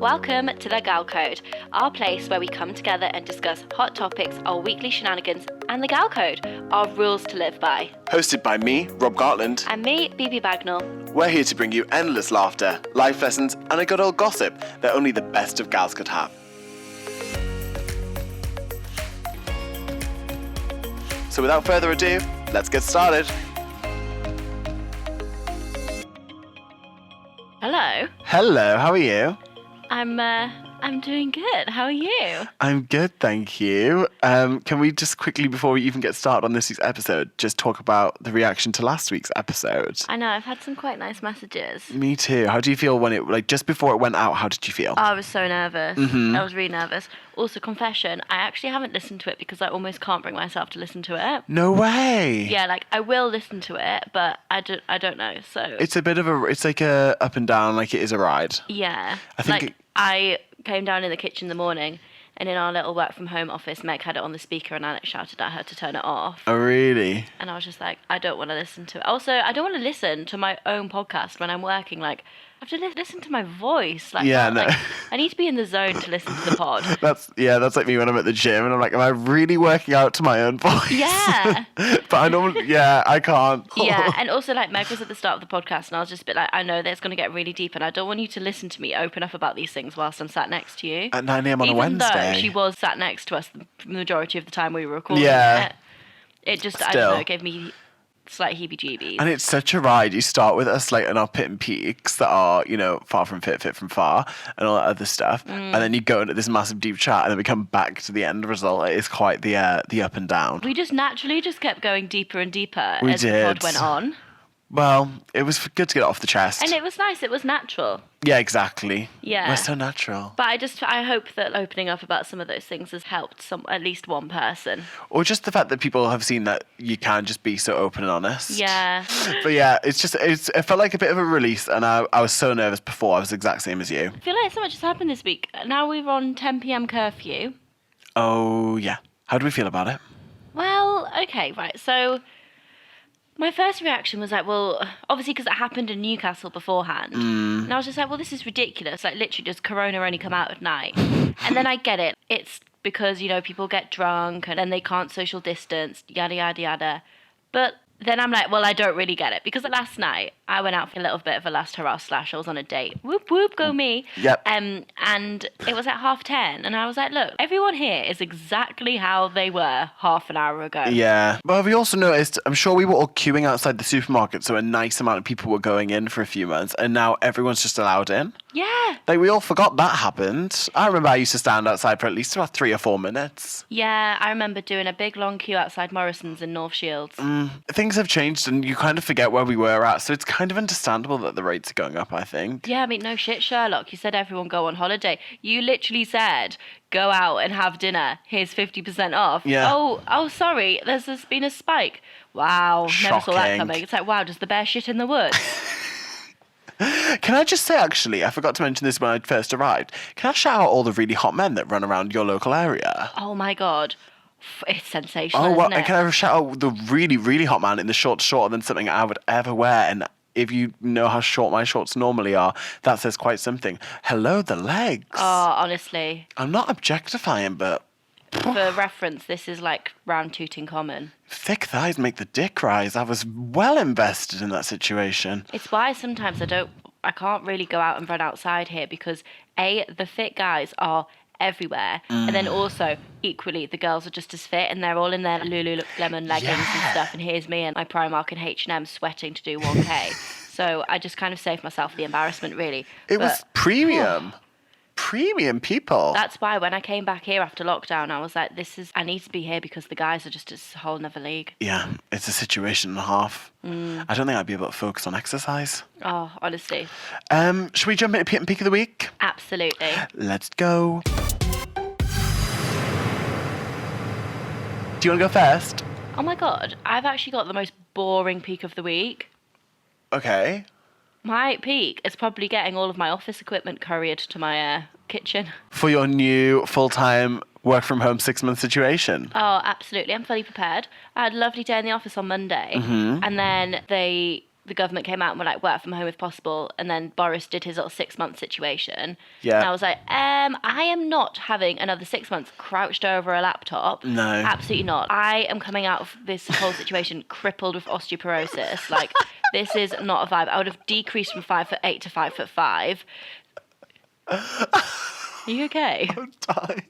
Welcome to the Gal Code, our place where we come together and discuss hot topics, our weekly shenanigans, and the Gal Code, our rules to live by. Hosted by me, Rob Gartland. And me, BB Bagnall. We're here to bring you endless laughter, life lessons, and a good old gossip that only the best of gals could have. So without further ado, let's get started. Hello. Hello, how are you? I'm doing good. How are you? I'm good, thank you. Can we just quickly, before we even get started on this week's episode, just talk about the reaction to last week's episode? I know, I've had some quite nice messages. Me too. How do you feel when it, just before it went out, how did you feel? Oh, I was so nervous. Mm-hmm. I was really nervous. Also, confession, I actually haven't listened to it because I almost can't bring myself to listen to it. No way. Yeah, I will listen to it, but I don't know, so... It's like a up and down, like it is a ride. Yeah. I think I came down in the kitchen in the morning, and in our little work from home office, Meg had it on the speaker and Alex shouted at her to turn it off. Oh, really? And I was just like, I don't want to listen to it. Also, I don't want to listen to my own podcast when I'm working. I have to listen to my voice. I need to be in the zone to listen to the pod. That's like me when I'm at the gym and I'm like, am I really working out to my own voice? Yeah. But I can't. Yeah, and also Meg was at the start of the podcast and I was just a bit I know that it's going to get really deep and I don't want you to listen to me open up about these things whilst I'm sat next to you. At 9 a.m. on a Wednesday. Even though she was sat next to us the majority of the time we were recording it just, I don't know, it gave me slight heebie-jeebies. And it's such a ride. You start with us in our pit and peaks that are, far from fit from far and all that other stuff. And then you go into this massive deep chat and then we come back to the end result. It is quite the up and down. We just naturally kept going deeper and deeper as the pod went on. Well, it was good to get it off the chest. And it was nice. It was natural. Yeah, exactly. Yeah. We're so natural. But I hope that opening up about some of those things has helped at least one person. Or just the fact that people have seen that you can just be so open and honest. Yeah. But yeah, it felt like a bit of a release and I was so nervous before. I was the exact same as you. I feel like so much has happened this week. Now we're on 10 p.m. curfew. Oh, yeah. How do we feel about it? Well, okay, right. So my first reaction was obviously because it happened in Newcastle beforehand. And I was just this is ridiculous. Literally, does Corona only come out at night? And then I get it. It's because, people get drunk and then they can't social distance, yada, yada, yada. But then I'm I don't really get it. Because last night, I went out for a little bit of a last hurrah / I was on a date. Whoop, whoop, go me. Yep. And it was at 10:30. And I was look, everyone here is exactly how they were half an hour ago. Yeah. But we also noticed, I'm sure we were all queuing outside the supermarket, so a nice amount of people were going in for a few months, and now everyone's just allowed in. Yeah. We all forgot that happened. I remember I used to stand outside for at least about 3 or 4 minutes. Yeah, I remember doing a big long queue outside Morrison's in North Shields. Things have changed and you kind of forget where we were at, so it's kind of understandable that the rates are going up, I think. Yeah, I mean, no shit, Sherlock. You said everyone go on holiday. You literally said, go out and have dinner. Here's 50% off. Yeah. Oh, sorry. There's been a spike. Wow. Shocking. Never saw that coming. It's wow, does the bear shit in the woods? Can I just say, actually, I forgot to mention this when I first arrived. Can I shout out all the really hot men that run around your local area? Oh, my God. It's sensational, Oh, well, isn't it? and can I shout out the really, really hot man in the shorts shorter than something I would ever wear? And if you know how short my shorts normally are, that says quite something. Hello, the legs. Oh, honestly. I'm not objectifying, but... For reference, this is round Tutankhamun. Thick thighs make the dick rise. I was well invested in that situation. It's why sometimes I can't really go out and run outside here because the fit guys are everywhere, and then also equally the girls are just as fit and they're all in their Lululemon leggings and stuff, and here's me and my Primark and H&M sweating to do 1K. So I just kind of saved myself the embarrassment, really. It was premium. Premium people. That's why when I came back here after lockdown, I was I need to be here because the guys are just a whole nother league. Yeah, it's a situation and a half. I don't think I'd be able to focus on exercise. Oh, honestly. Should we jump into Pit and Peak of the Week? Absolutely. Let's go. Do you want to go first? Oh my God, I've actually got the most boring peak of the week. Okay. My peak is probably getting all of my office equipment couriered to my kitchen. For your new full-time work from home 6-month situation? Oh, absolutely. I'm fully prepared. I had a lovely day in the office on Monday. And then they the government came out and were like, work from home if possible. And then Boris did his little 6-month situation. Yeah. And I was like, I am not having another 6 months crouched over a laptop. No. Absolutely not. I am coming out of this whole situation crippled with osteoporosis. Like, this is not a vibe. I would have decreased from 5'8" to 5'5". Are you okay? I'm dying.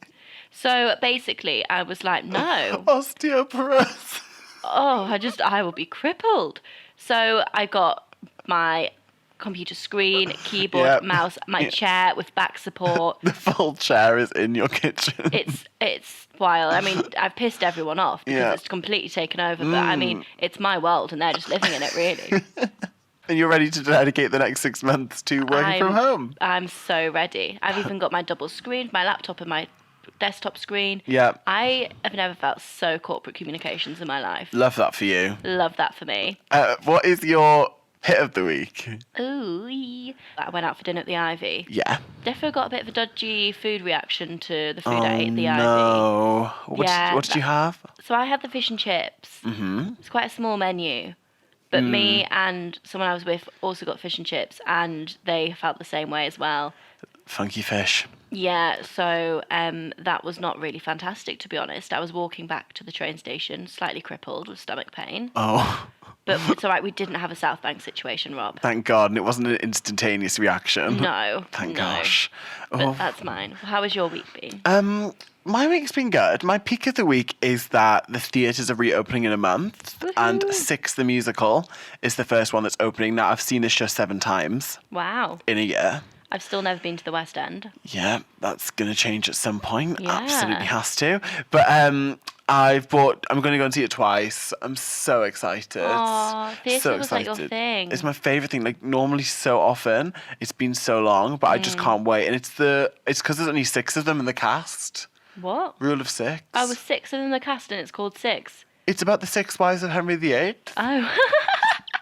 So basically, I was like, no. Osteoporosis. Oh, I will be crippled. So I got my computer screen, keyboard, Yep. mouse, my chair with back support. The full chair is in your kitchen. It's wild. I mean, I've pissed everyone off because Yeah. it's completely taken over. But I mean, it's my world and they're just living in it, really. And you're ready to dedicate the next 6 months to working from home. I'm so ready. I've even got my double screen, my laptop and my desktop screen. Yeah. I have never felt so corporate communications in my life. Love that for you. Love that for me. What is your hit of the week? Ooh. I went out for dinner at the Ivy. Yeah. Defo got a bit of a dodgy food reaction to the food I ate at the Ivy. No. Yeah, What did you have? So I had the fish and chips. Mm-hmm. It's quite a small menu. But me and someone I was with also got fish and chips, and they felt the same way as well. Funky fish. Yeah, so that was not really fantastic, to be honest. I was walking back to the train station, slightly crippled with stomach pain. Oh, But it's all right, we didn't have a South Bank situation, Rob. thank God. And it wasn't an instantaneous reaction. No. Thank no. gosh. But Oh. that's mine. How has your week been? My week's been good. My peak of the week is that the theatres are reopening in a month. And Woohoo. Six the Musical is the first one that's opening. Now, I've seen this show 7 times Wow. in a year. I've still never been to the West End. Yeah, that's going to change at some point. Yeah. Absolutely has to. But I'm going to go and see it twice. I'm so excited. Aw, theatre so was like your excited. thing. It's my favourite thing. Like, normally so often, it's been so long, but I just can't wait. And it's because there's only 6 of them in the cast. What? Rule of 6. I was 6 in the cast and it's called 6. It's about the 6 wives of Henry VIII. Oh.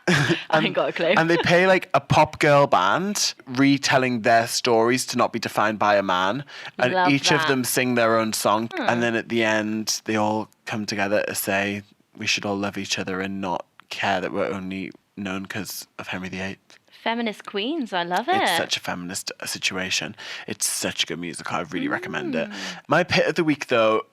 I ain't got a clue. And they pay like a pop girl band retelling their stories to not be defined by a man. And Love each of that. them sing their own song. And then at the end, they all come together to say we should all love each other and not care that we're only known because of Henry VIII. Feminist queens, I love it. It's such a feminist situation. It's such a good musical. I really recommend it. My pit of the week, though,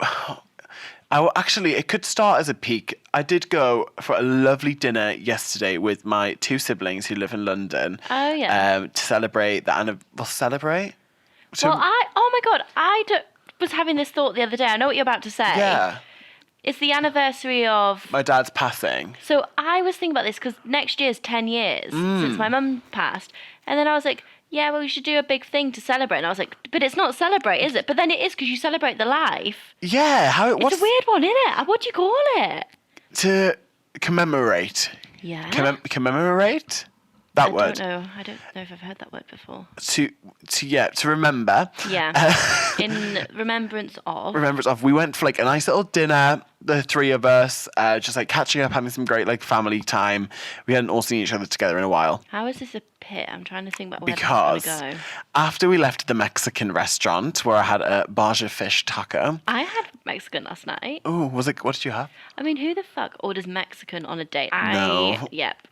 it could start as a peak. I did go for a lovely dinner yesterday with my 2 siblings who live in London. Oh, yeah. To celebrate celebrate? Well, oh my God, was having this thought the other day. I know what you're about to say. Yeah. It's the anniversary of... My dad's passing. So I was thinking about this because next year's 10 years since my mum passed. And then I was like, yeah, well, we should do a big thing to celebrate. And I was like, but it's not celebrate, is it? But then it is because you celebrate the life. Yeah. It's a weird one, isn't it? What do you call it? To commemorate. Yeah. Commemorate? That word. I don't know if I've heard that word before. To remember. Yeah. In remembrance of. Remembrance of. We went for like a nice little dinner, the 3 of us, just like catching up, having some great like family time. We hadn't all seen each other together in a while. How is this a pit? I'm trying to think about where Because this is going to go. after we left the Mexican restaurant where I had a barge of fish taco. I had Mexican last night. Oh, what did you have? I mean, who the fuck orders Mexican on a date? No.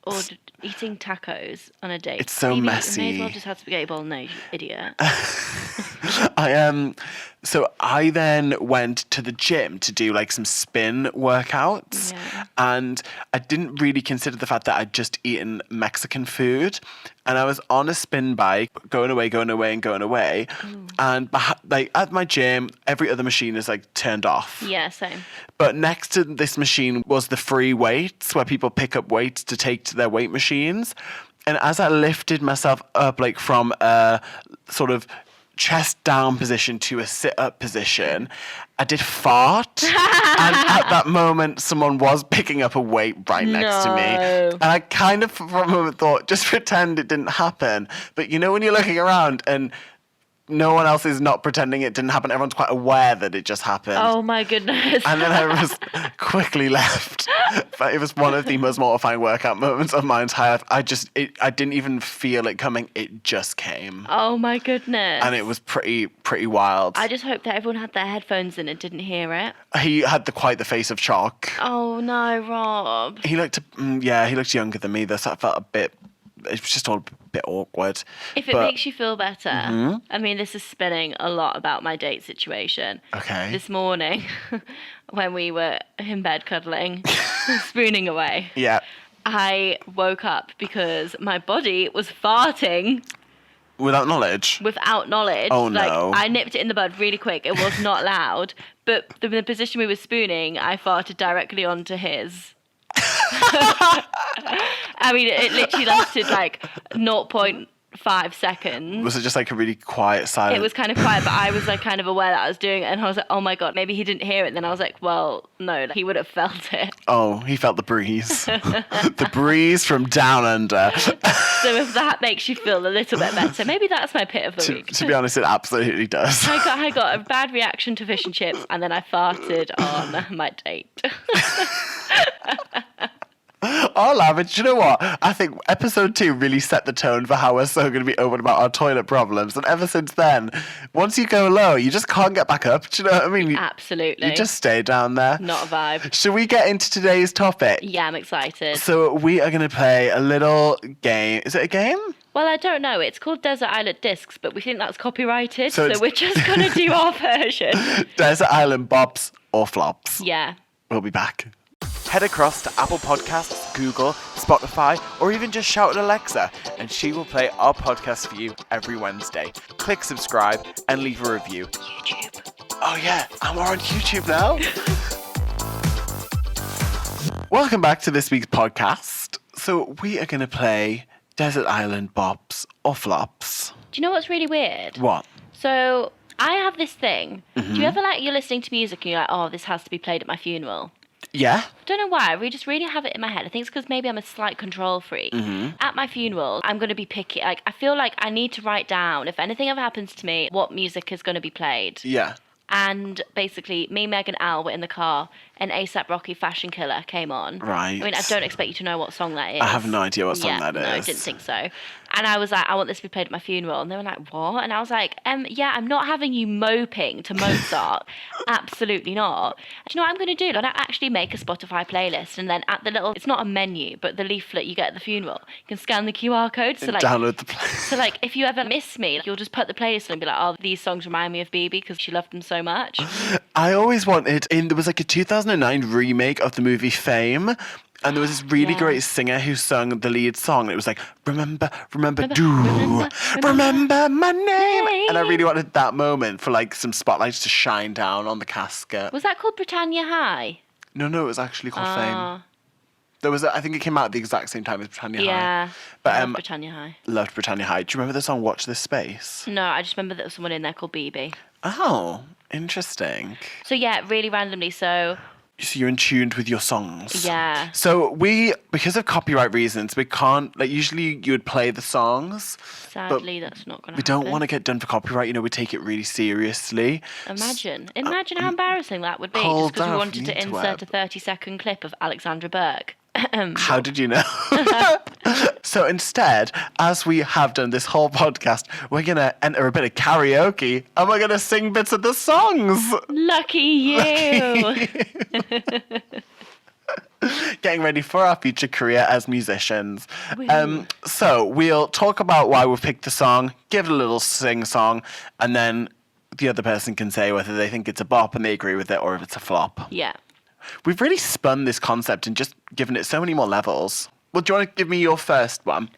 Ordered eating tacos on a date. It's so Maybe messy. You may as well just have spaghetti bolognese, you idiot. So I then went to the gym to do like some spin workouts. Yeah. And I didn't really consider the fact that I'd just eaten Mexican food. And I was on a spin bike, going away. And like at my gym, every other machine is like turned off. Yeah, same. But next to this machine was the free weights where people pick up weights to take to their weight machines. And as I lifted myself up like from a sort of chest down position to a sit up position, I did fart. And at that moment, someone was picking up a weight right next to me. And I kind of for a moment thought, just pretend it didn't happen. But you know when you're looking around and no one else is not pretending it didn't happen, everyone's quite aware that it just happened. Oh my goodness. And then I was quickly left. But it was one of the most mortifying workout moments of my entire life. I didn't even feel it coming. It just came. Oh my goodness. And it was pretty wild. I just hope that everyone had their headphones in and didn't hear it. He had quite the face of chalk. Oh no, Rob. He looked younger than me. So I felt it was just all a bit awkward. If it makes you feel better, I mean, this is spinning a lot about my date situation. Okay. This morning, when we were in bed cuddling, spooning away, Yeah. I woke up because my body was farting. Without knowledge? Without knowledge. Oh, no. I nipped it in the bud really quick. It was not loud. But the position we were spooning, I farted directly onto his. I mean, it literally lasted like 0.5 seconds. Was it just like a really quiet silence? It was kind of quiet, but I was like kind of aware that I was doing it, and I was like, oh my God, maybe he didn't hear it. And then I was like, well, no, he would have felt it. Oh, he felt the breeze. The breeze from down under. So if that makes you feel a little bit better, maybe that's my pit of the week. To be honest, it absolutely does. I got a bad reaction to fish and chips, and then I farted on my date. Oh, Lavage, you know what? I think episode 2 really set the tone for how we're so going to be open about our toilet problems. And ever since then, once you go low, you just can't get back up. Do you know what I mean? Absolutely. You just stay down there. Not a vibe. Should we get into today's topic? Yeah, I'm excited. So we are going to play a little game. Is it a game? Well, I don't know. It's called Desert Island Discs, but we think that's copyrighted, So so we're just going to do our version. Desert Island Bops or Flops. Yeah. We'll be back. Head across to Apple Podcasts, Google, Spotify, or even just shout at Alexa, and she will play our podcast for you every Wednesday. Click subscribe and leave a review. YouTube. Oh yeah, and we're on YouTube now. Welcome back to this week's podcast. So we are going to play Desert Island Bops or Flops. Do you know what's really weird? What? So I have this thing. Do you ever you're listening to music and you're like, oh, this has to be played at my funeral? Yeah? I don't know why. I just really have it in my head. I think it's because maybe I'm a slight control freak. At my funeral, I'm going to be picky. Like, I feel like I need to write down, if anything ever happens to me, what music is going to be played. Yeah. And basically, me, Meg, and Al were in the car, and A$AP Rocky Fashion Killer came on. Right. I mean, I don't expect you to know what song that is. I have no idea what song that is. No, I didn't think so. And I was like, I want this to be played at my funeral. And they were like, what? And I was like, yeah, I'm not having you moping to Mozart. Absolutely not. Do you know what I'm going to do? I'm going to actually make a Spotify playlist. And then at the little, it's not a menu, but the leaflet you get at the funeral, you can scan the QR code. So like, download the playlist. So like, if you ever miss me, you'll just put the playlist on and be like, oh, these songs remind me of BB because she loved them so much. I always wanted, there was like a 2009 remake of the movie Fame. And there was this really great singer who sung the lead song. It was like, remember my name. And I really wanted that moment for like some spotlights to shine down on the casket. Was that called Britannia High? No, it was actually called Fame. There was, I think it came out at the exact same time as Britannia High. Yeah, But I love Britannia High. Loved Britannia High. Do you remember the song Watch This Space? No, I just remember there was someone in there called BB. Oh, interesting. So yeah, really randomly. So you're in tune with your songs. Yeah. So because of copyright reasons, we can't, like usually you would play the songs. Sadly, that's not going to happen. We don't want to get done for copyright. You know, we take it really seriously. Imagine how embarrassing that would be just because we wanted to insert a 30-second clip of Alexandra Burke. How did you know? So instead, as we have done this whole podcast, we're going to enter a bit of karaoke and we're going to sing bits of the songs. Lucky you. Getting ready for our future career as musicians. So we'll talk about why we picked the song, give it a little sing-song, and then the other person can say whether they think it's a bop and they agree with it or if it's a flop. Yeah. We've really spun this concept and just given it so many more levels. Well, do you want to give me your first one?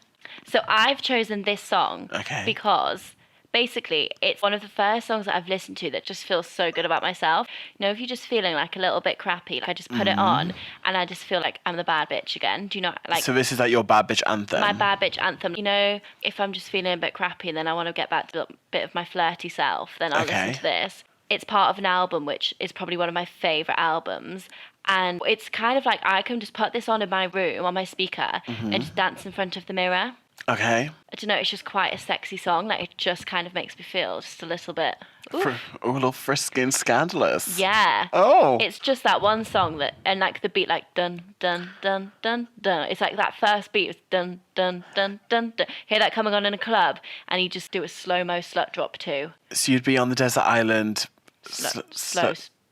So I've chosen this song because basically it's one of the first songs that I've listened to that just feels so good about myself. You know, if you're just feeling like a little bit crappy, like I just put it on and I just feel like I'm the bad bitch again. Do you know, like... So this is like your bad bitch anthem? My bad bitch anthem. You know, if I'm just feeling a bit crappy and then I want to get back to a bit of my flirty self, then I'll listen to this. It's part of an album, which is probably one of my favourite albums. And it's kind of like I can just put this on in my room, on my speaker, and just dance in front of the mirror. Okay. I don't know, it's just quite a sexy song. Like, it just kind of makes me feel just a little bit... oof. A little frisky and scandalous. Yeah. Oh. It's just that one song that, and like the beat, like dun dun dun dun dun. It's like that first beat is dun dun dun dun dun. Hear that coming on in a club, and you just do a slow-mo slut drop too. So you'd be on the desert island. Slow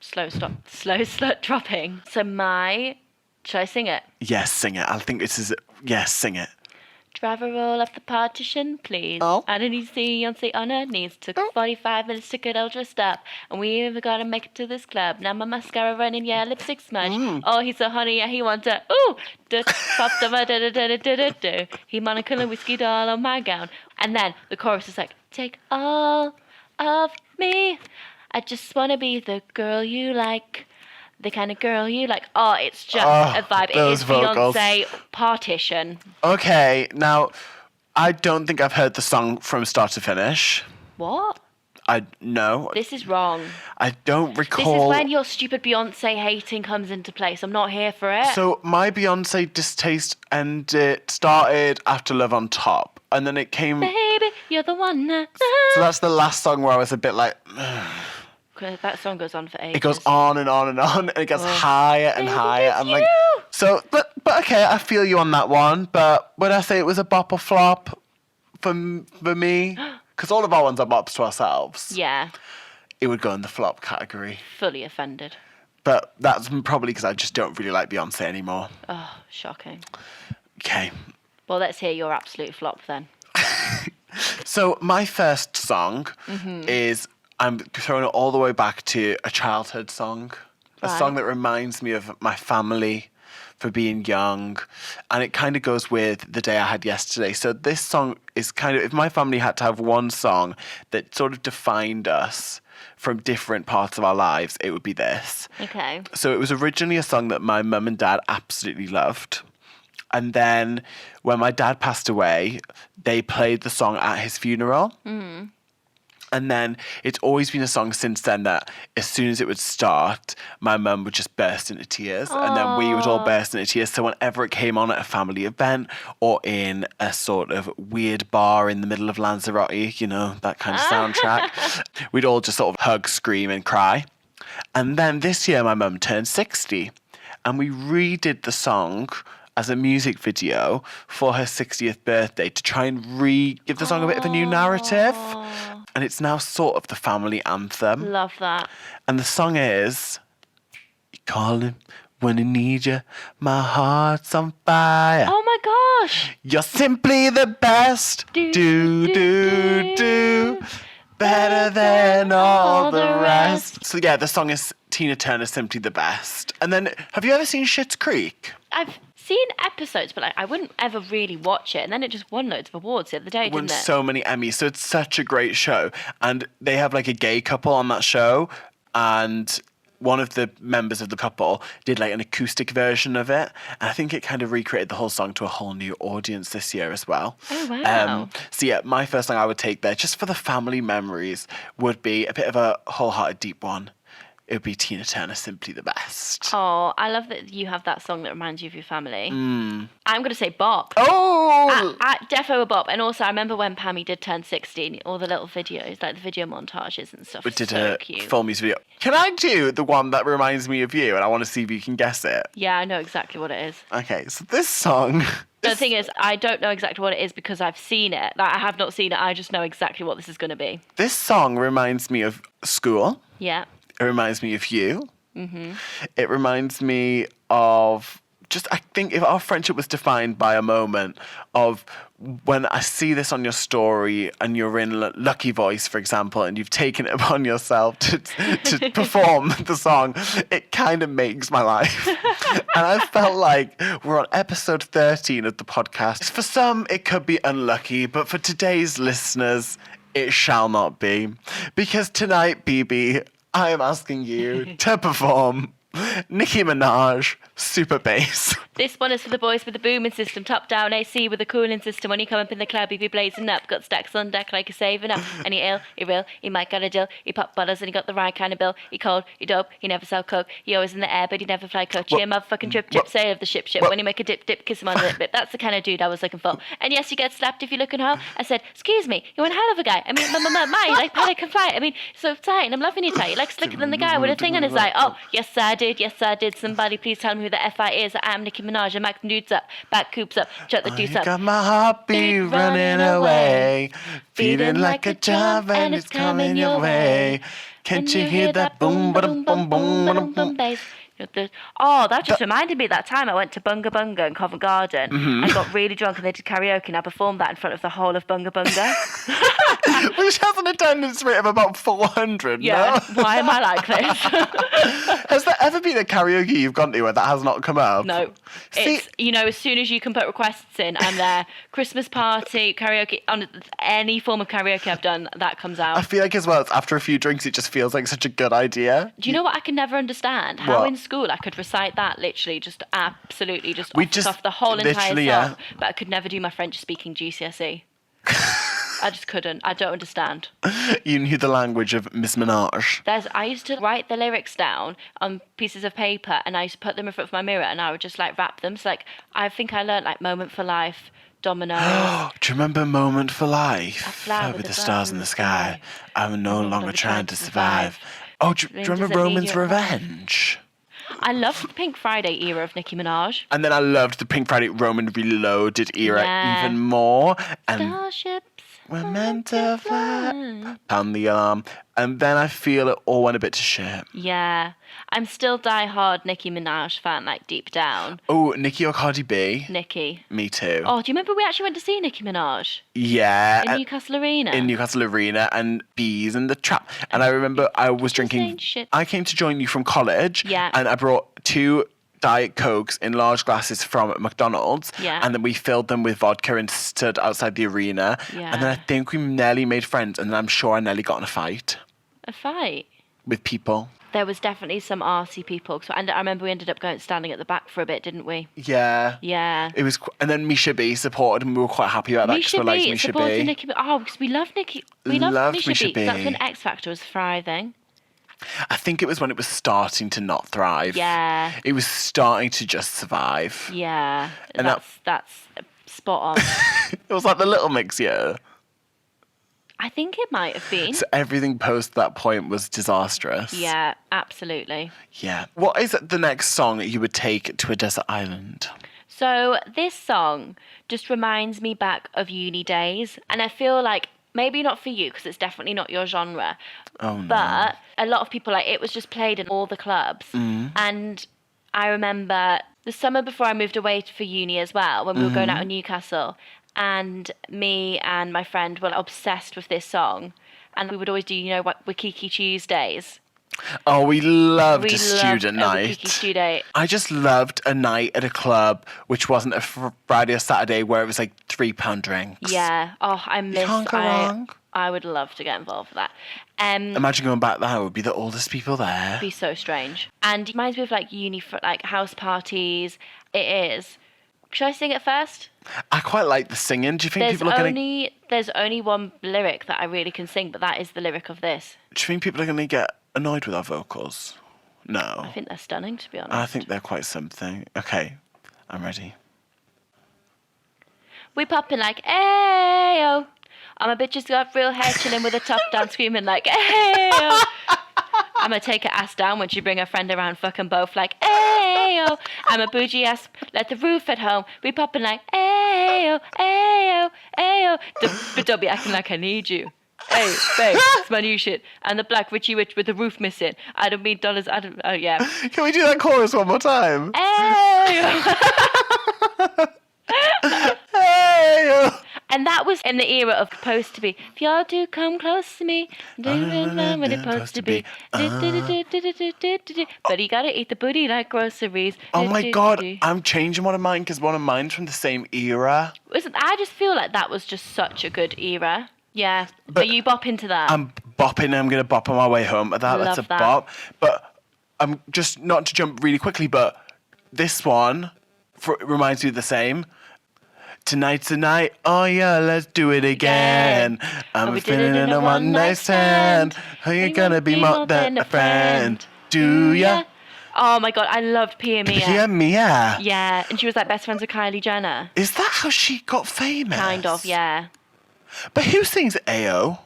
slut dropping. So should I sing it? Yes, sing it. I think this is... Yes, sing it. Driver, roll up the partition, please. Oh. I don't need to see Beyonce on her knees. Took 45 minutes to get all dressed up. And we even gotta make it to this club. Now my mascara running, yeah, lipstick smudge. Oh, he's so honey, yeah, he wants a ooh. Pop the da-da-da-da-da-da-da. He monocle and whiskey doll on my gown. And then the chorus is like, take all of me. I just wanna be the girl you like. The kind of girl you like. Oh, it's just a vibe. It those is vocals. Beyonce Partition. Okay, now, I don't think I've heard the song from start to finish. What? No. This is wrong. I don't recall... This is when your stupid Beyonce hating comes into place. I'm not here for it. So my Beyonce distaste started after Love on Top. And then it came... Baby, you're the one. So that's the last song where I was a bit like... That song goes on for ages. It goes on and on and on, and it gets higher and Baby, higher. it's I'm like, you. so, but okay, I feel you on that one. But would I say it was a bop or flop for me? Because all of our ones are bops to ourselves. Yeah, It would go in the flop category. fully offended. But that's probably because I just don't really like Beyonce anymore. Oh, shocking. Okay. Well, let's hear your absolute flop then. So my first song is, I'm throwing it all the way back to a childhood song. A Right. song that reminds me of my family for being young. And it kind of goes with the day I had yesterday. So this song is kind of, if my family had to have one song that sort of defined us from different parts of our lives, it would be this. Okay. So it was originally a song that my mum and dad absolutely loved. And then when my dad passed away, they played the song at his funeral. And then it's always been a song since then that as soon as it would start, my mum would just burst into tears. And then we would all burst into tears. So whenever it came on at a family event or in a sort of weird bar in the middle of Lanzarote, you know, that kind of soundtrack, we'd all just sort of hug, scream and cry. And then this year my mum turned 60 and we redid the song as a music video for her 60th birthday to try and give the song a bit of a new narrative. And it's now sort of the family anthem. Love that. And the song is, you calling when I need you, my heart's on fire. Oh my gosh. You're simply the best. Do. Better than all the rest. So yeah, the song is Tina Turner's Simply the Best. And then, have you ever seen Schitt's Creek? I've seen episodes, but I wouldn't ever really watch it. And then it just won loads of awards the other day, Won didn't it? so many Emmys. So it's such a great show. And they have like a gay couple on that show. And one of the members of the couple did like an acoustic version of it. And I think it kind of recreated the whole song to a whole new audience this year as well. Oh, wow. So yeah, my first song I would take there, just for the family memories, would be a bit of a wholehearted deep one. It would be Tina Turner, Simply the Best. Oh, I love that you have that song that reminds you of your family. I'm going to say bop. Oh! Defo a bop. And also, I remember when Pammy did turn 16, all the little videos, like the video montages and stuff. We did so a cute. full music video. Can I do the one that reminds me of you? And I want to see if you can guess it. Yeah, I know exactly what it is. Okay, so this song... The thing is, I don't know exactly what it is because I've seen it. Like, I have not seen it. I just know exactly what this is going to be. This song reminds me of school. Yeah. It reminds me of you. It reminds me of just, I think if our friendship was defined by a moment of when I see this on your story and you're in Lucky Voice, for example, and you've taken it upon yourself to perform the song, it kind of makes my life. And I felt like we're on episode 13 of the podcast. For some, it could be unlucky, but for today's listeners, it shall not be. Because tonight, BB, I am asking you to perform Nicki Minaj, Super bass. This one is for the boys with the booming system, top down AC with a cooling system. When you come up in the club, you be blazing up. Got stacks on deck like you're saving up. And he ill, he real, he might got a deal. He pop bottles and he got the right kind of bill. He cold, he dope, he never sell coke. He always in the air, but he never fly coach. Yeah, motherfucking drip, sail of the ship. When you make a dip, kiss him on the lip. That's the kind of dude I was looking for. And yes, you get slapped if you're looking home. I said, excuse me, you're one hell of a guy. I mean, my, like panic and flight. I mean, so tight, and I'm loving you tight. You're like slicker than the guy with a thing on his eye. Oh, yes, I did. Somebody please tell me who the FI is. I'm Nicki Minaj. I'm acting dudes up, back coops up, shut the deuce up. Got my heartbeat running away, feeling like a job and it's coming your way. Can't you hear that boom, ba-dum, boom, boom, ba-dum, boom, bass? Oh, that just reminded me that time I went to Bunga Bunga in Covent Garden. I got really drunk and they did karaoke and I performed that in front of the whole of Bunga Bunga. Which has an attendance rate of about 400, yeah, no? Why am I like this? Has there ever been a karaoke you've gone to where that has not come up? No. It's, as soon as you can put requests in, I'm there. Christmas party, karaoke, on any form of karaoke I've done, that comes out. I feel like as well, after a few drinks, it just feels like such a good idea. Do you know what I can never understand? How in school I could recite that literally, just absolutely, off the whole entire song, yeah. But I could never do my French speaking GCSE. I just couldn't. I don't understand. You knew the language of Miss Minaj. I used to write the lyrics down on pieces of paper and I used to put them in front of my mirror and I would just like rap them. So like, I think I learned like Moment for Life, Domino. Do you remember Moment for Life? I fly with the stars in the sky. I'm no longer trying to survive. Oh, do you remember Roman's Revenge? I loved the Pink Friday era of Nicki Minaj. And then I loved the Pink Friday Roman Reloaded era even more. And Starships. We're meant to fly. Pound the alarm. And then I feel it all went a bit to shit. Yeah. I'm still die-hard Nicki Minaj fan, like deep down. Oh, Nicki or Cardi B? Nicki. Me too. Oh, do you remember we actually went to see Nicki Minaj? Yeah. In Newcastle Arena. In Newcastle Arena and Bees and the Trap. And I remember I was drinking. I came to join you from college. Yeah. And I brought 2 Diet Cokes in large glasses from McDonald's. Yeah. And then we filled them with vodka and stood outside the arena. Yeah. And then I think we nearly made friends. And then I'm sure I nearly got in a fight. A fight? With people. There was definitely some arsey people. And I remember we ended up standing at the back for a bit, didn't we? Yeah. Yeah. It was, and then Misha B supported, and we were quite happy about that because we liked Misha B. Nicki. Oh, because we love Nicki. We love Misha B. That's when X Factor was thriving. I think it was when it was starting to not thrive. Yeah. It was starting to just survive. Yeah. And that's spot on. It was like the Little Mix year. I think it might have been. So everything post that point was disastrous. Yeah, absolutely. Yeah. What is the next song that you would take to a desert island? So this song just reminds me back of uni days. And I feel like, maybe not for you, because it's definitely not your genre. Oh, no. But a lot of people, like, it was just played in all the clubs. And I remember the summer before I moved away for uni as well, when we were going out in Newcastle, and me and my friend were obsessed with this song. And we would always do, Wikiki Tuesdays. Oh, we loved a student night. Student. I just loved a night at a club which wasn't a Friday or Saturday where it was like £3 drinks. Yeah. Oh, I miss. You can't go wrong. I would love to get involved with that. Imagine going back there, would be the oldest people there. It'd be so strange. And it reminds me of like uni, like house parties. It is. Should I sing it first? I quite like the singing. Do you think people are going to... There's only one lyric that I really can sing, but that is the lyric of this. Do you think people are going to get annoyed with our vocals? No. I think they're stunning, to be honest. I think they're quite something. Okay, I'm ready. We popping like, ayo. All my bitches got real hair chilling with a top down screaming like, ayo. I'm gonna take her ass down when she bring her friend around, fucking both like, ayo. I'm a bougie ass, let the roof at home. We popping like, ayo, ayo, ayo. But don't be acting like I need you. Hey, babe, it's my new shit. And the black Richie Rich with the roof missing. I don't mean dollars, oh yeah. Can we do that chorus one more time? Ayo. Hey! And that was in the era of supposed to be. If y'all do come close to me, do what it's supposed to be. But you gotta eat the booty like groceries. Oh my God, I'm changing one of mine because one of mine's from the same era. I just feel like that was just such a good era. Yeah. But you bop into that. I'm bopping. I'm going to bop on my way home. That's a bop. But I'm just, not to jump really quickly, but this one reminds me of the same. Tonight's the night, oh yeah, let's do it again. I'm feeling in a one night stand. Are you gonna be more than a friend? Do ya? Oh my god, I loved Pia Mia. Pia Mia. Yeah, and she was like best friends with Kylie Jenner. Is that how she got famous? Kind of, yeah. But who sings AO?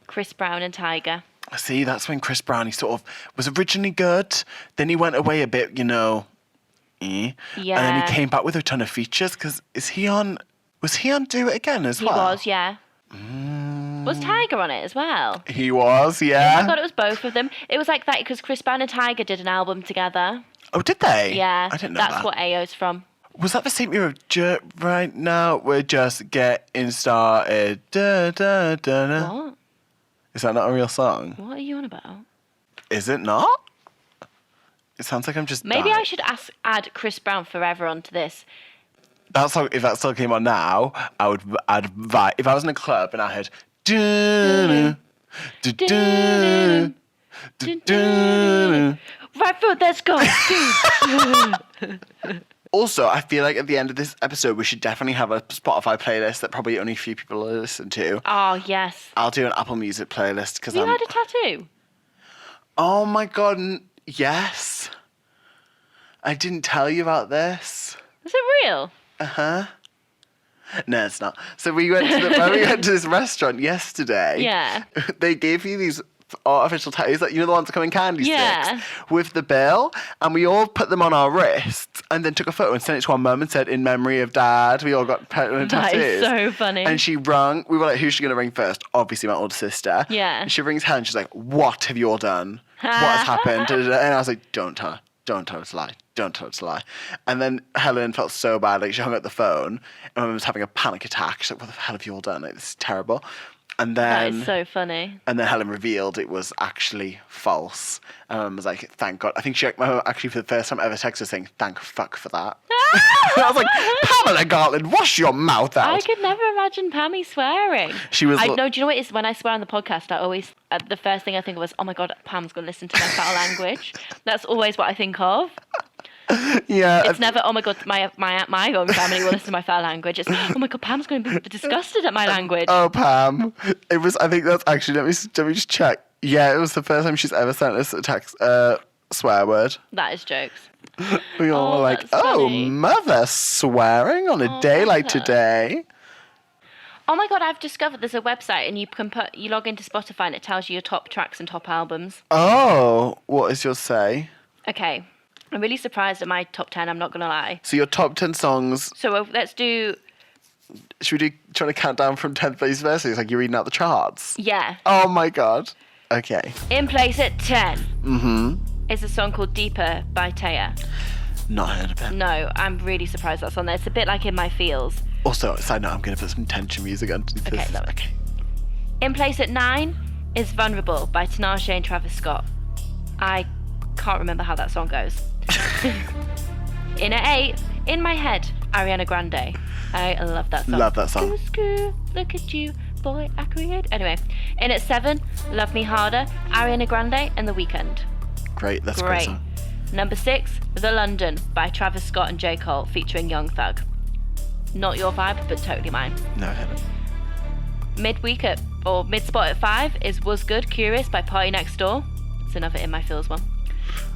Chris Brown and Tyga. See, that's when Chris Brown, he sort of was originally good. Then he went away a bit, Yeah. And then he came back with a ton of features. Because was he on Do It Again as well? He was, yeah. Was Tyga on it as well? He was, yeah. I thought it was both of them. It was like that because Chris Brown and Tyga did an album together. Oh, did they? Yeah. I didn't know that. That's what AO's from. Was that the same year of Right Now We're Just Getting Started? Da, da, da, da. What? Is that not a real song? What are you on about? Is it not? It sounds like I'm just Maybe dying. I should add Chris Brown Forever onto this. That song, if that song came on now, I'd vibe. If I was in a club and I heard do do do do do. Right foot, let's go. Also, I feel like at the end of this episode, we should definitely have a Spotify playlist that probably only a few people will listen to. Oh, yes. I'll do an Apple Music playlist because Have you had a tattoo? Oh my god, yes. I didn't tell you about this. Is it real? No, it's not. So we went to this restaurant yesterday. Yeah. They gave you these artificial tattoos, like, you know, the ones that come in candy Yeah. sticks, with the bill, and we all put them on our wrists and then took a photo and sent it to our mum and said, in memory of Dad. We all got tattoos. That is so funny. And she rung. We were like, who's she going to ring first? Obviously, my older sister. Yeah. And she rings her and she's like, what have you all done? What has happened? And I was like, don't tell her. Don't tell her to lie. Don't tell her to lie. And then Helen felt so bad. Like, she hung up the phone and my mum was having a panic attack. She's like, what the hell have you all done? Like, this is terrible. And then... That is so funny. And then Helen revealed it was actually false. And my mum was like, thank God. I think my mum actually, for the first time ever, texted her saying, thank fuck for that. I was like, Pamela Garland, wash your mouth out. I could never imagine Pammy swearing. She was... Do you know what it is? When I swear on the podcast, I always... the first thing I think of was, oh my God, Pam's going to listen to my foul language. That's always what I think of. Yeah. It's never, oh my God, my own family will listen to my foul language. It's, oh my God, Pam's going to be disgusted at my language. Oh, Pam. It was, I think that's actually, let me just check. Yeah, it was the first time she's ever sent us a text, swear word. That is jokes. We all were like, that's funny. mother swearing on a day like mother. today. Oh my God, I've discovered there's a website and you log into Spotify and it tells you your top tracks and top albums. Oh, what is your say? Okay. I'm really surprised at my top 10, I'm not going to lie. So your top 10 songs, So let's do, should we do trying to count down from 10th place first? It's like you're reading out the charts. yeah. Oh my God. Okay. In place at 10 is a song called Deeper by Taya. Not heard of it. No, I'm really surprised that's on there. It's a bit like In My Feels. Also, side note, I'm going to put some tension music underneath Okay, this. love it. In place at 9 is Vulnerable by Tinashe and Travis Scott. I can't remember how that song goes. In at 8, In My Head, Ariana Grande. I love that song. Love that song. Screw, look at you, boy, I create. Anyway, in at 7, Love Me Harder, Ariana Grande and The Weeknd. Great, that's a great Great. song. Number 6, The London by Travis Scott and J. Cole featuring Young Thug. Not your vibe, but totally mine. No, I haven't. Mid-spot at 5 is Was Good Curious by Party Next Door. It's another In My Feels one.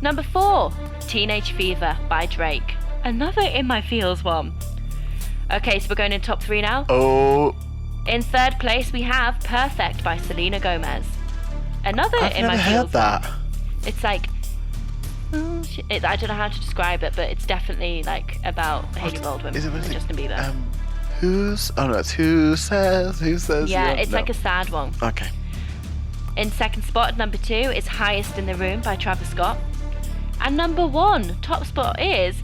Number 4, Teenage Fever by Drake. Another In My Feels one. Okay, so we're going in top 3 now. Oh, In 3rd place, we have Perfect by Selena Gomez. Another I've In never My heard Feels that. one. It's like... I don't know how to describe it, but it's definitely like about Hailey Baldwin Is it, and Justin Bieber. It's Who Says. Yeah, it's no. like a sad one. Okay. In 2nd spot at number 2 is Highest in the Room by Travis Scott. And number 1, top spot is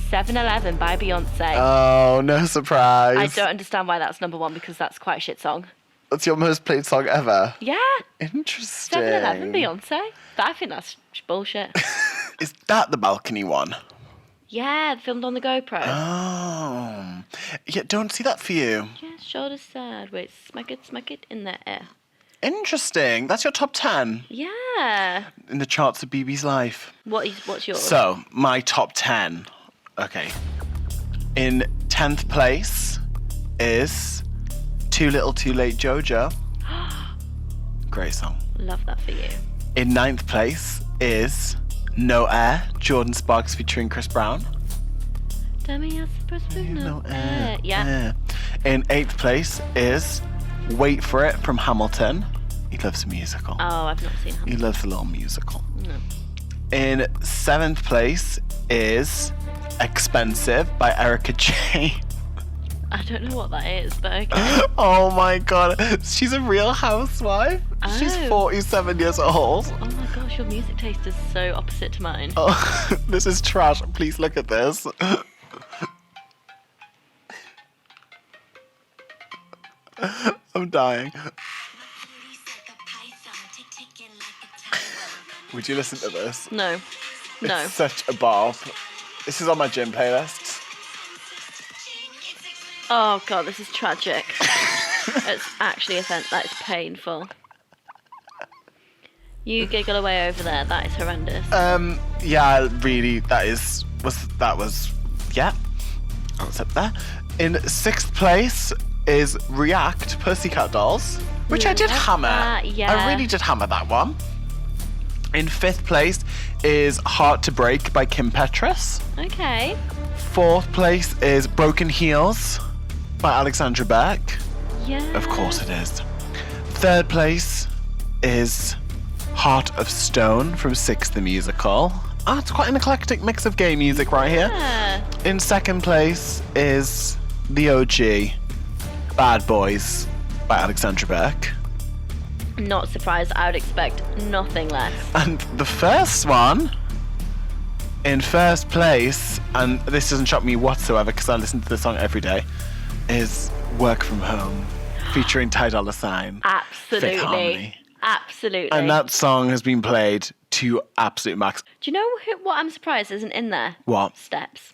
7-Eleven by Beyonce. Oh, no surprise. I don't understand why that's number 1 because that's quite a shit song. That's your most played song ever. Yeah, Interesting. 7-Eleven Beyonce. But I think that's bullshit. Is that the balcony one? Yeah, filmed on the GoPro. Oh. Yeah, don't see that for you. Yeah, shoulder sad. Wait, smack it in the air. Interesting. That's your top 10 Yeah. in the charts of BB's life. What's yours? So, my top 10 Okay. In 10th place is Too Little Too Late Jojo. Great song. Love that for you. In 9th place is No Air, Jordan Sparks featuring Chris Brown. Tell me you're supposed to know air. Yeah. Yeah. In 8th place is Wait For It from Hamilton. He loves a musical. Oh, I've not seen He Hamilton. loves a little musical. No. In 7th place is Expensive by Erica J. I don't know what that is, but okay. Oh my god. She's a real housewife. She's Oh. 47 years old. Oh my gosh, your music taste is so opposite to mine. Oh, this is trash. Please look at this. I'm dying. Would you listen to this? No. No. It's such a bop. This is on my gym playlist. Oh god, this is tragic. It's actually that is painful. You giggle away over there, that is horrendous. Yeah, really, yeah. I'll accept that. In 6th place is React, Pussycat Dolls, which I did Love hammer. that, yeah. I really did hammer that one. In 5th place is Heart to Break by Kim Petras. Okay. 4th place is Broken Heels by Alexandra Beck. Yeah. Of course it is. 3rd place is Heart of Stone from Six the Musical. Oh, it's quite an eclectic mix of gay music right here. Yeah. In 2nd place is the OG, Bad Boys by Alexandra Beck. Not surprised, I would expect nothing less. And the first one, in first place, and this doesn't shock me whatsoever because I listen to this song every day, is Work From Home, featuring Ty Dolla $ign. Fifth Harmony. Absolutely. Absolutely. And that song has been played to absolute max. Do you know what I'm surprised isn't in there? What? Steps.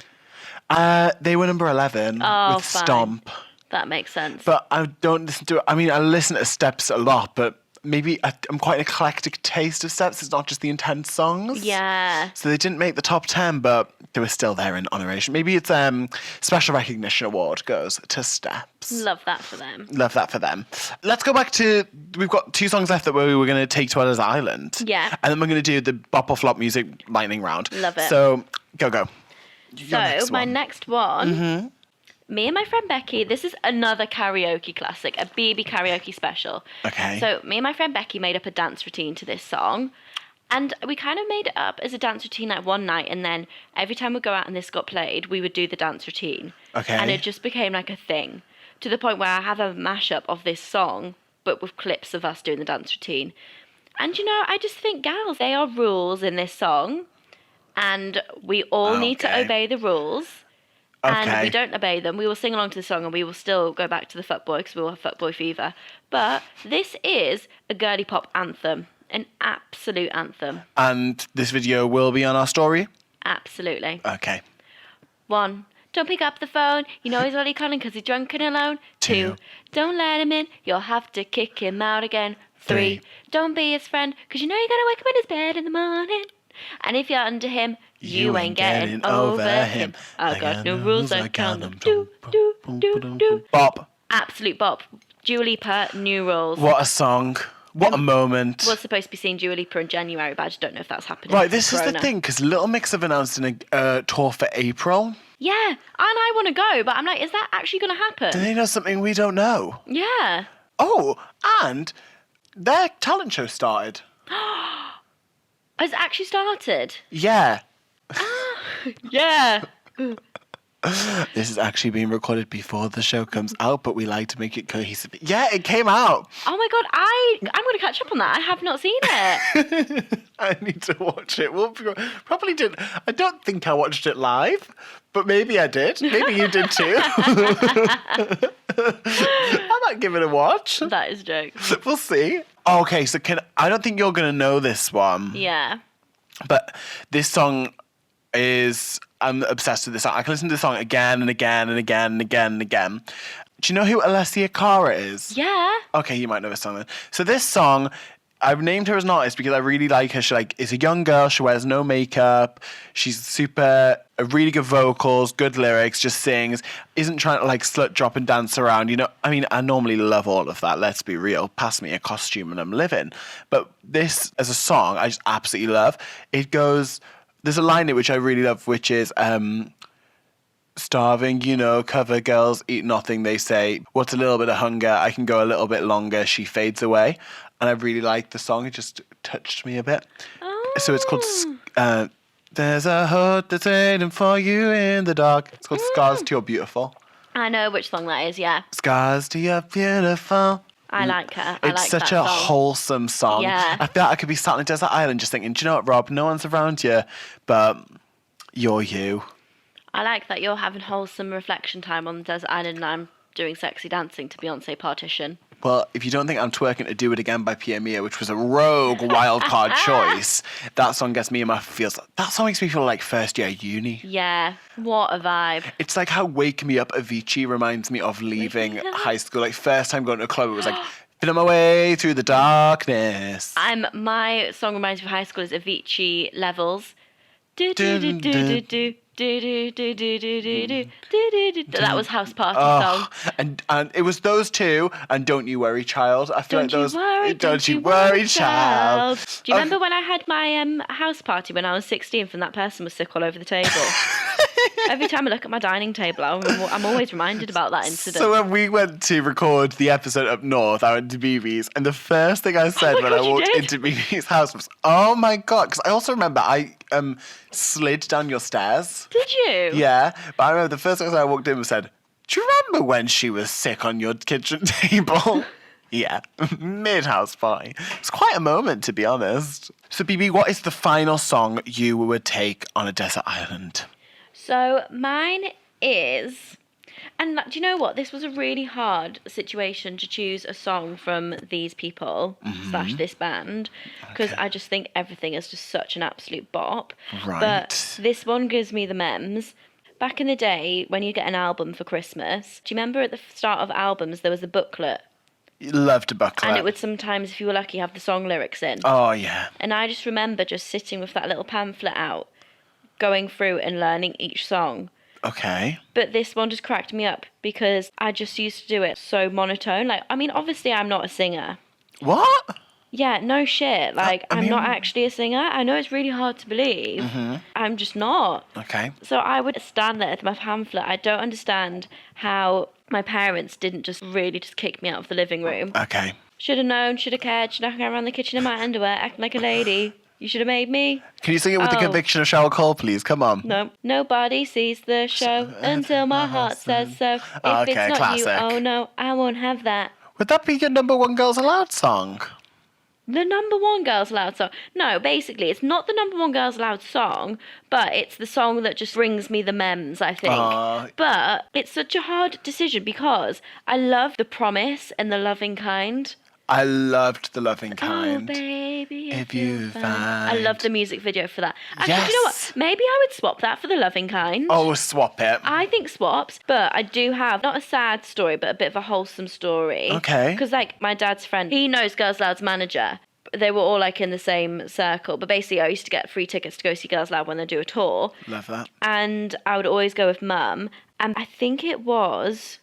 They were number 11 Oh, with fine. Stomp. That makes sense. But I don't listen to it. I mean, I listen to Steps a lot, but maybe I'm quite an eclectic taste of Steps. It's not just the intense songs. Yeah. So they didn't make the top 10, but they were still there in honoration. Maybe it's Special Recognition Award goes to Steps. Love that for them. Love that for them. Let's go back to, we've got 2 songs left that we were going to take to Ella's Island. Yeah. And then we're going to do the Bop or Flop music lightning round. Love it. So, go. So, my next one, Mm-hmm. me and my friend Becky, this is another karaoke classic, a BB karaoke special. Okay. So, me and my friend Becky made up a dance routine to this song. And we kind of made it up as a dance routine like one night. And then every time we go out and this got played, we would do the dance routine. Okay. And it just became like a thing. To the point where I have a mashup of this song, but with clips of us doing the dance routine. And you know, I just think, gals, there are rules in this song. And we all need to Okay. obey the rules. And Okay. we don't obey them. We will sing along to the song and we will still go back to the fuckboy because we will have fuckboy fever. But this is a girly pop anthem. An absolute anthem. And this video will be on our story? Absolutely. Okay. 1, don't pick up the phone. You know he's only calling because he's drunk and alone. 2, don't let him in. You'll have to kick him out again. 3, don't be his friend because you know you're going to wake up in his bed in the morning. And if you're under him, you ain't getting over him. I got no rules, I count them. Do, do, do, do. Bop. Absolute bop. Dua Lipa, New Rules. What a song. What a moment. Was supposed to be seeing Dua Lipa in January, but I just don't know if that's happening. Right, this is the Corona. thing, because Little Mix have announced a tour for April. Yeah, and I want to go, but I'm like, is that actually going to Do happen? they know something we don't know? Yeah. Oh, and their talent show started. Has it actually started? Yeah. Yeah. This is actually being recorded before the show comes out, but we like to make it cohesive. Yeah, it came out. Oh my god, I'm going to catch up on that. I have not seen it. I need to watch it. Well, probably did. I don't think I watched it live, but maybe I did. Maybe you did too. I might give it a watch. That is a joke. We'll see. Okay, so I don't think you're gonna know this one. Yeah. But this song I'm obsessed with this song. I can listen to this song again and again and again and again and again. Do you know who Alessia Cara is? Yeah. Okay, you might know this song then. So this song I've named her as an artist because I really like her. She is a young girl. She wears no makeup. She's really good vocals, good lyrics, just sings. Isn't trying to slut drop and dance around. I normally love all of that. Let's be real. Pass me a costume and I'm living. But this as a song, I just absolutely love. It goes. There's a line in it which I really love, which is. Starving, cover girls eat nothing, they say. What's a little bit of hunger? I can go a little bit longer. She fades away. And I really liked the song. It just touched me a bit. Oh. So it's called There's a heart that's waiting for you in the dark. It's called Scars to Your Beautiful. I know which song that is, yeah. Scars to Your Beautiful. I like her. It's such a wholesome song. Yeah. I feel like I could be sat on a desert island just thinking, do you know what, Rob? No one's around you, but you're you. I like that you're having wholesome reflection time on the desert island and I'm doing sexy dancing to Beyonce Partition. Well, if you don't think I'm twerking to Do It Again by Pia Mia, which was a rogue wild card choice, that song gets me in my feels. That song makes me feel like first year uni. Yeah, what a vibe. It's like how Wake Me Up Avicii reminds me of leaving high school. First time going to a club, it was feeling my way through the darkness. My song reminds me of high school is Avicii Levels. Do do do do do do. That was house party song. And it was those two and Don't You Worry Child. I feel Don't you worry, child. Do you remember when I had my house party when I was 16 and that person was sick all over the table? Every time I look at my dining table, I'm always reminded about that incident. So when we went to record the episode up north, I went to BB's, and the first thing I said when I walked into BB's house was, "Oh my God," because I also remember I slid down your stairs. Did you? Yeah, but I remember the first thing I walked in and said, "Do you remember when she was sick on your kitchen table?" Yeah, mid-house party. It's quite a moment, to be honest. So, BB, what is the final song you would take on a desert island? So mine is, and do you know what? This was a really hard situation to choose a song from these people / this band, because I just think everything is just such an absolute bop. Right. But this one gives me the mems. Back in the day, when you get an album for Christmas, do you remember at the start of albums there was a booklet? Loved a booklet. And it would sometimes, if you were lucky, have the song lyrics in. Oh, yeah. And I just remember just sitting with that little pamphlet out, going through and learning each song. Okay. But this one just cracked me up because I just used to do it so monotone. Obviously I'm not a singer. What? Yeah, no shit. I'm not actually a singer. I know it's really hard to believe. I'm just not. Okay. So I would stand there with my pamphlet. I don't understand how my parents didn't just kick me out of the living room. Okay. Should have known, should have cared, should have gone around the kitchen in my underwear, acting like a lady. You should have made me. Can you sing it with the conviction of Cheryl Cole, please? Come on. No. Nobody sees the show until my heart says so. If Okay, it's not classic. you, oh no, I won't have that. Would that be your number one Girls Aloud song? The number one Girls Aloud song. No, basically, it's not the number one Girls Aloud song, but it's the song that just brings me the mems, I think. But it's such a hard decision because I love The Promise and The Loving Kind. I loved The Loving Kind. Oh, baby, if you find. I love the music video for that. Actually, do you know what? Maybe I would swap that for The Loving Kind. Oh, swap it. I think swaps, but I do have not a sad story, but a bit of a wholesome story. Okay. Because my dad's friend, he knows Girls Loud's manager. They were all in the same circle, but basically I used to get free tickets to go see Girls Loud when they do a tour. Love that. And I would always go with Mum, and I think it was,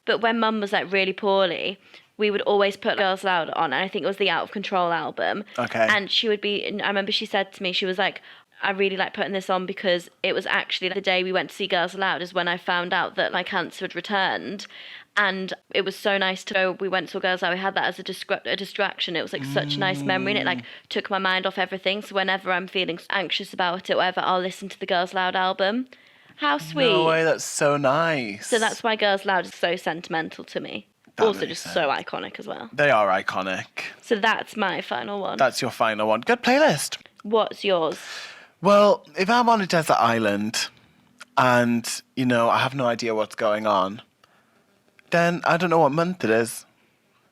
but when Mum was really poorly, we would always put Girls Loud on, and I think it was the Out of Control album. Okay. And she would be, I remember she said to me, she was like, I really like putting this on because it was actually the day we went to see Girls Aloud is when I found out that cancer had returned. And it was so nice to go. We went to Girls Aloud. We had that as a distraction. It was such a nice memory, and it took my mind off everything. So whenever I'm feeling anxious about it, or whatever, I'll listen to the Girls Aloud album. How sweet! No way, that's so nice. So that's why Girls Aloud is so sentimental to me. That also, makes just sense. so iconic as well. They are iconic. So that's my final one. That's your final one. Good playlist. What's yours? Well, if I'm on a desert island and, I have no idea what's going on, then I don't know what month it is.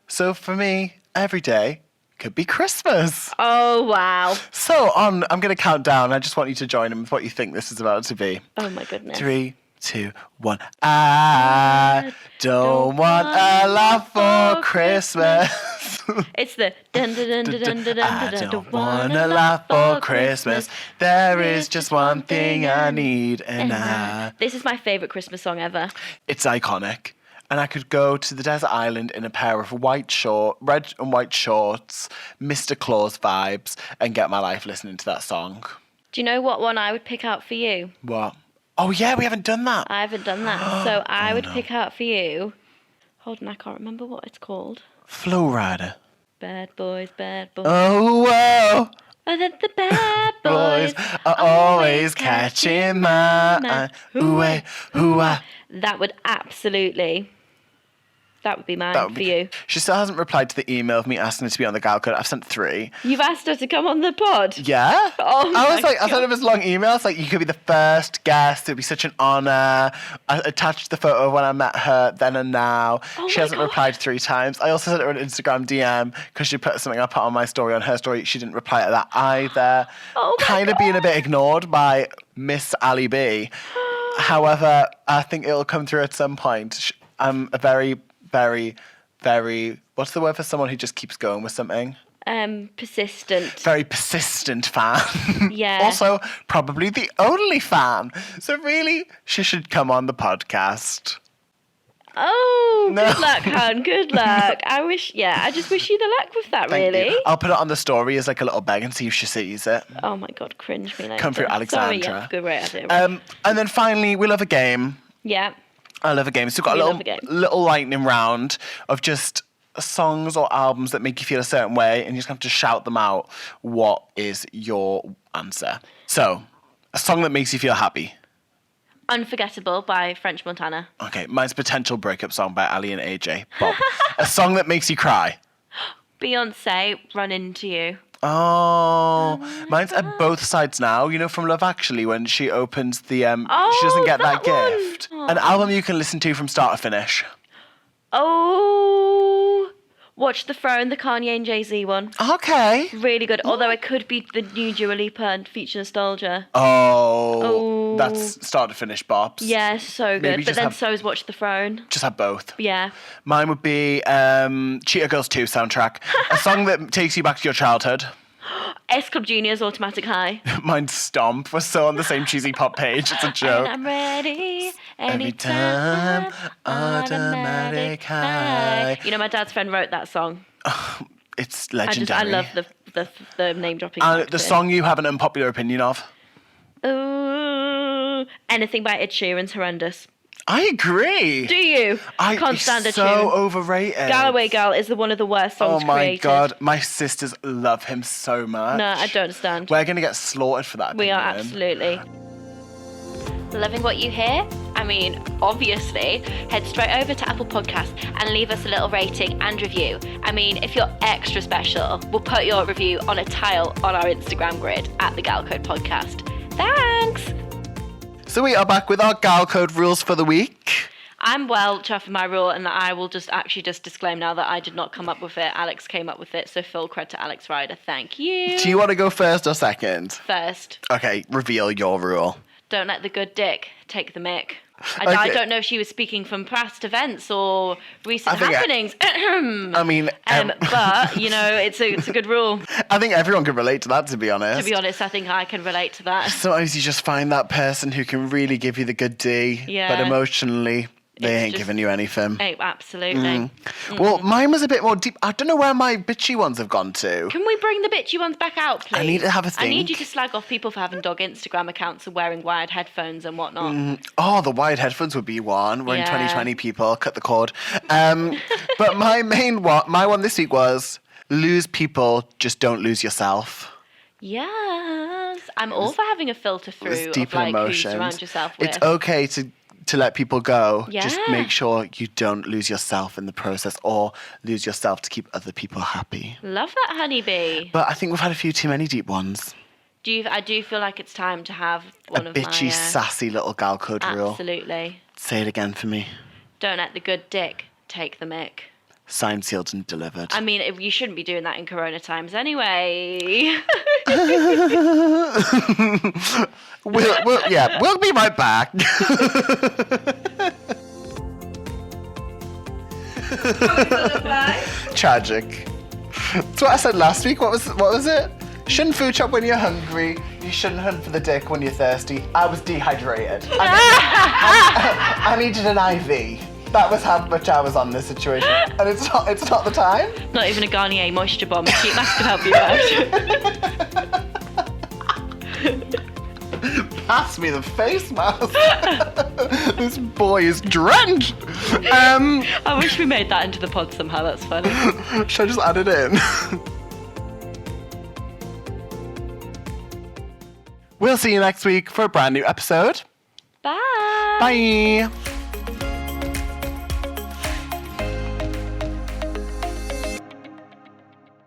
So for me, every day could be Christmas. Oh, wow. So I'm going to count down. I just want you to join in with what you think this is about to be. Oh, my goodness. 3, 2, 1. I don't want a lot for Christmas. It's the dun dun dun dun dun dun I dun. don't want a lot for Christmas. There is just one thing I need, and This is my favourite Christmas song ever. it's iconic. And I could go to the desert island in a pair of red and white shorts, Mr. Claus vibes, and get my life listening to that song. Do you know what one I would pick out for you? What? Oh yeah, we haven't done that. I haven't done that. So I would pick out for you. Hold on, I can't remember what it's called. Flow Rider. Bad boys, bad boys. Oh, whoa. Oh, the bad boys are always catching my eye. Ooh-ay, ooh-ah. That would be mine for you. She still hasn't replied to the email of me asking her to be on the Gal Code. I've sent 3. You've asked her to come on the pod? Yeah. Oh I was my like, I thought it was long emails. Like, you could be the first guest. It would be such an honour. I attached the photo of when I met her then and now. Oh She my hasn't God. replied 3 times. I also sent her an Instagram DM because she put something I put on my story on her story. She didn't reply to that either. Oh my Kind of being a bit ignored by Miss Ali B. However, I think it'll come through at some point. I'm a very, very, very, what's the word for someone who just keeps going with something? Persistent. Very persistent fan. Yeah. Also, probably the only fan. So really, she should come on the podcast. Oh, No. good luck, hon. Good luck. I just wish you the luck with that, Thank really. you. I'll put it on the story as like a little beg and see if she sees it. Oh my God, cringe me later. Come through, Alexandra. Sorry, yeah, good, right, I did. And then finally, we love a game. Yeah. I love a game. So we've got We a love a game. little lightning round of just songs or albums that make you feel a certain way, and you just have to shout them out. What is your answer? So, a song that makes you feel happy. Unforgettable by French Montana. Okay, mine's Potential Breakup Song by Ali and AJ. Bob. A song that makes you cry. Beyonce, Run Into You. Oh, mine's at Both Sides Now. You know, from Love Actually, when she opens the she doesn't get that that one. gift. An album you can listen to from start to finish. Oh, Watch the Throne, the Kanye and Jay-Z one. Okay. Really good. Although it could be the new Dua Lipa and Feature Nostalgia. Oh, that's start to finish bops. Yeah, so good. Maybe But just then have- so is Watch the Throne. Just have both. Yeah. Mine would be Cheetah Girls 2 soundtrack. A song that takes you back to your childhood. S Club Junior's Automatic High. Mine's Stomp. We're so on the same cheesy pop page. It's a joke. And I'm ready Every time, automatic high. You know, my dad's friend wrote that song. It's I legendary. love the name dropping. And the song you have an unpopular opinion of. Ooh, anything by Ed Sheeran's horrendous. I agree. Do you? I can't stand Ed He's so Sheeran. overrated. Galloway Girl is one of the worst songs Oh my created. god, my sisters love him so much. No, I don't understand. We're gonna get slaughtered for that. We are opinion. absolutely. Loving what you hear? I mean, obviously, head straight over to Apple Podcasts and leave us a little rating and review. I mean, if you're extra special, we'll put your review on a tile on our Instagram grid at the Gal Code Podcast. Thanks! So we are back with our Gal Code rules for the week. I'm well chuffed with my rule, and I will just disclaim now that I did not come up with it. Alex came up with it, so full credit to Alex Ryder. Thank you. Do you want to go first or second? First, Okay, reveal your rule. don't let the good dick take the mick. I Okay. don't know if she was speaking from past events or recent I think happenings. I mean, But, you know, it's a good rule. I think everyone can relate to that, to be honest. To be honest, I think I can relate to that. Sometimes you just find that person who can really give you the good D, Yeah. but emotionally, they It's ain't just- giving you anything. Oh, absolutely. Well, mine was a bit more deep. I don't know where my bitchy ones have gone to. Can we bring the bitchy ones back out, please? I need to have a I need think. you to slag off people for having dog Instagram accounts and wearing wired headphones and whatnot. Oh, the wired headphones would be one. We're in Yeah. 2020, people. Cut the cord. But my one this week was lose people, just don't lose yourself. Yes. I'm all for having a filter through It's of deep like who you emotions. surround yourself with. It's okay to let people go. Just Yeah. make sure you don't lose yourself in the process or lose yourself to keep other people happy. Love that, honeybee. But I think we've had a few too many deep ones. I do feel like it's time to have one A of bitchy, my... sassy little gal code rule. Absolutely. Say it again for me. Don't let the good dick take the mick. Signed, sealed, and delivered. I mean, you shouldn't be doing that in Corona times anyway. We'll be right back. Tragic. That's what I said last week. What was it? Shouldn't food shop when you're hungry. You shouldn't hunt for the dick when you're thirsty. I was dehydrated. I needed an IV. That was how much I was on this situation. And it's not the time. Not even a Garnier moisture bomb. A sheet mask could help you out. Pass me the face mask. This boy is drenched. I wish we made that into the pod somehow. That's funny. Should I just add it in? We'll see you next week for a brand new episode. Bye. Bye.